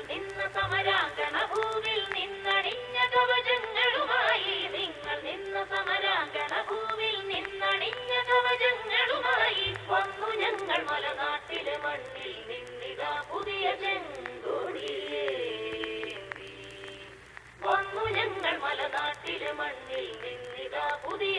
നിന്ന സമരാങ്കണ ഭൂവിൽ നിന്നണിഞ്ഞ കവചങ്ങളുമായി നിങ്ങൾ നിന്ന സമരാങ്കണ ഭൂവിൽ നിന്നണിഞ്ഞ കവചങ്ങളുമായി വന്നു ഞങ്ങൾ മലനാട്ടിലെ മണ്ണിൽ നിന്നിതാ പുതിയ ചെങ്കൊടിയേന്തി വന്നു ഞങ്ങൾ മലനാട്ടിലെ മണ്ണിൽ നിന്നിതാ പുതിയ